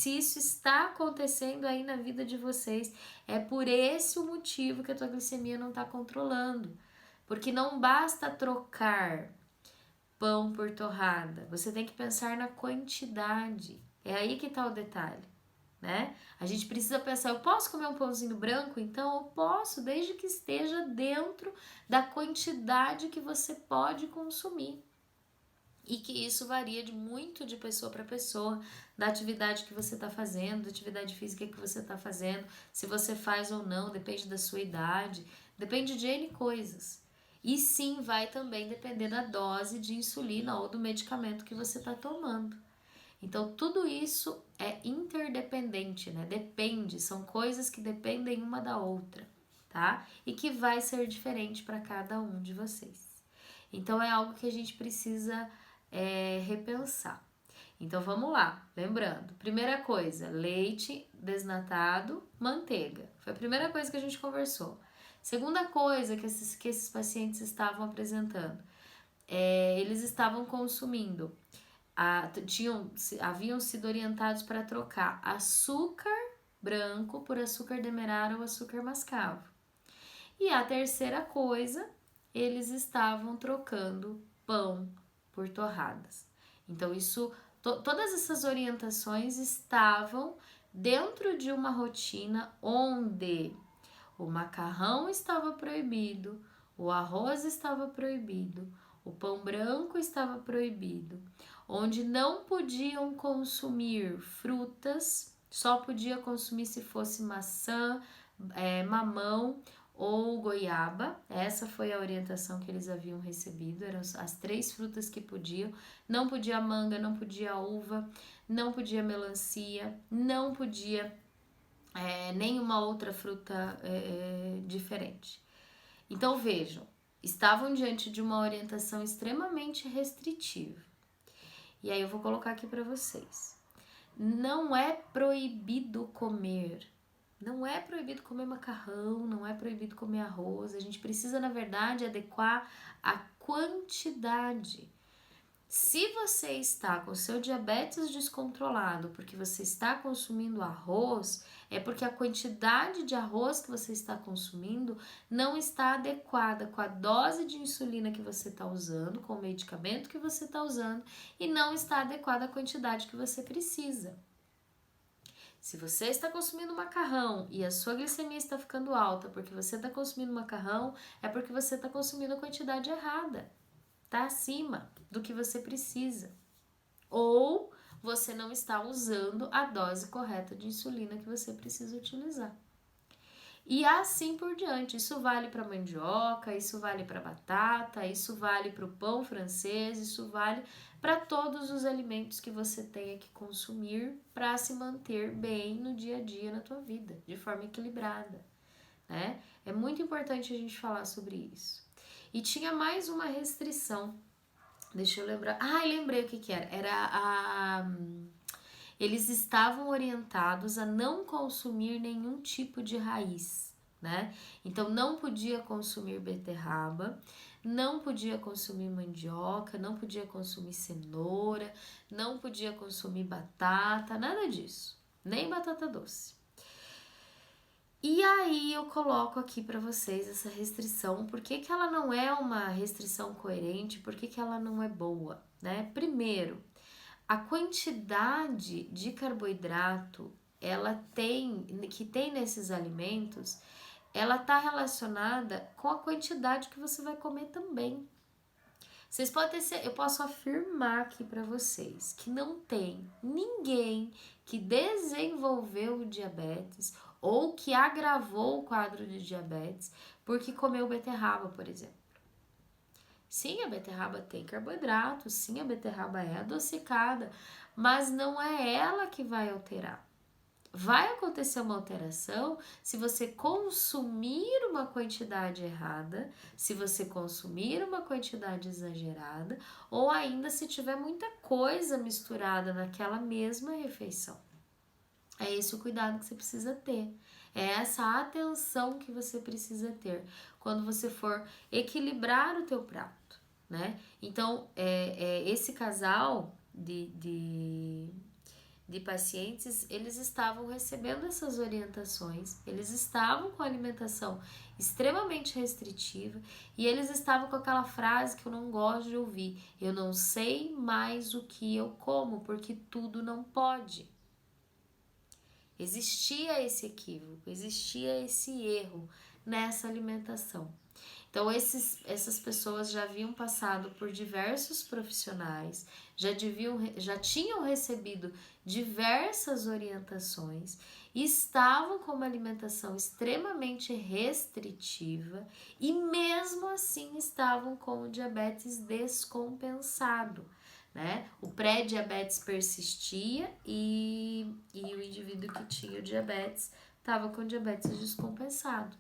se isso está acontecendo aí na vida de vocês, é por esse o motivo que a tua glicemia não está controlando. Porque não basta trocar pão por torrada, você tem que pensar na quantidade. É aí que está o detalhe, né? A gente precisa pensar, eu posso comer um pãozinho branco? Então eu posso, desde que esteja dentro da quantidade que você pode consumir. E que isso varia muito de pessoa para pessoa, da atividade que você está fazendo, da atividade física que você está fazendo, se você faz ou não, depende da sua idade, depende de N coisas. E sim, vai também depender da dose de insulina ou do medicamento que você está tomando. Então, tudo isso é interdependente, né? Depende, são coisas que dependem uma da outra, tá? E que vai ser diferente para cada um de vocês. Então, é algo que a gente precisa repensar. Então, vamos lá, lembrando, primeira coisa, leite desnatado, manteiga. Foi a primeira coisa que a gente conversou. Segunda coisa que esses pacientes estavam apresentando, eles estavam consumindo haviam sido orientados para trocar açúcar branco por açúcar demerara ou açúcar mascavo. E a terceira coisa, eles estavam trocando pão por torradas. Então, todas essas orientações estavam dentro de uma rotina onde o macarrão estava proibido, o arroz estava proibido, o pão branco estava proibido, onde não podiam consumir frutas, só podia consumir se fosse maçã, mamão ou goiaba. Essa foi a orientação que eles haviam recebido, eram as 3 frutas que podiam. Não podia manga, não podia uva, não podia melancia, não podia nenhuma outra fruta diferente. Então vejam, estavam diante de uma orientação extremamente restritiva. E aí eu vou colocar aqui para vocês. Não é proibido comer. Não é proibido comer macarrão, não é proibido comer arroz. A gente precisa, na verdade, adequar a quantidade. Se você está com seu diabetes descontrolado porque você está consumindo arroz, é porque a quantidade de arroz que você está consumindo não está adequada com a dose de insulina que você está usando, com o medicamento que você está usando, e não está adequada à quantidade que você precisa. Se você está consumindo macarrão e a sua glicemia está ficando alta porque você está consumindo macarrão, é porque você está consumindo a quantidade errada. Está acima do que você precisa. Ou você não está usando a dose correta de insulina que você precisa utilizar. E assim por diante. Isso vale para mandioca, isso vale para batata, isso vale para o pão francês, isso vale para todos os alimentos que você tenha que consumir para se manter bem no dia a dia na tua vida, de forma equilibrada, né? É muito importante a gente falar sobre isso. E tinha mais uma restrição. Deixa eu lembrar. Lembrei o que era. Eles estavam orientados a não consumir nenhum tipo de raiz, né? Então não podia consumir beterraba, não podia consumir mandioca, não podia consumir cenoura, não podia consumir batata, nada disso. Nem batata doce. E aí eu coloco aqui para vocês essa restrição, por que ela não é uma restrição coerente, por que ela não é boa, né? Primeiro, a quantidade de carboidrato que tem nesses alimentos, ela está relacionada com a quantidade que você vai comer também. Vocês podem eu posso afirmar aqui para vocês que não tem ninguém que desenvolveu o diabetes ou que agravou o quadro de diabetes porque comeu beterraba, por exemplo. Sim, a beterraba tem carboidrato, sim, a beterraba é adocicada, mas não é ela que vai alterar. Vai acontecer uma alteração se você consumir uma quantidade errada, se você consumir uma quantidade exagerada, ou ainda se tiver muita coisa misturada naquela mesma refeição. É esse o cuidado que você precisa ter. É essa atenção que você precisa ter quando você for equilibrar o teu prato, né? Então, esse casal de pacientes, eles estavam recebendo essas orientações, eles estavam com alimentação extremamente restritiva e eles estavam com aquela frase que eu não gosto de ouvir: eu não sei mais o que eu como, porque tudo não pode. Existia esse equívoco, existia esse erro nessa alimentação. Então, essas pessoas já haviam passado por diversos profissionais, já tinham recebido diversas orientações, estavam com uma alimentação extremamente restritiva e mesmo assim estavam com o diabetes descompensado, né? O pré-diabetes persistia e o indivíduo que tinha o diabetes estava com diabetes descompensado.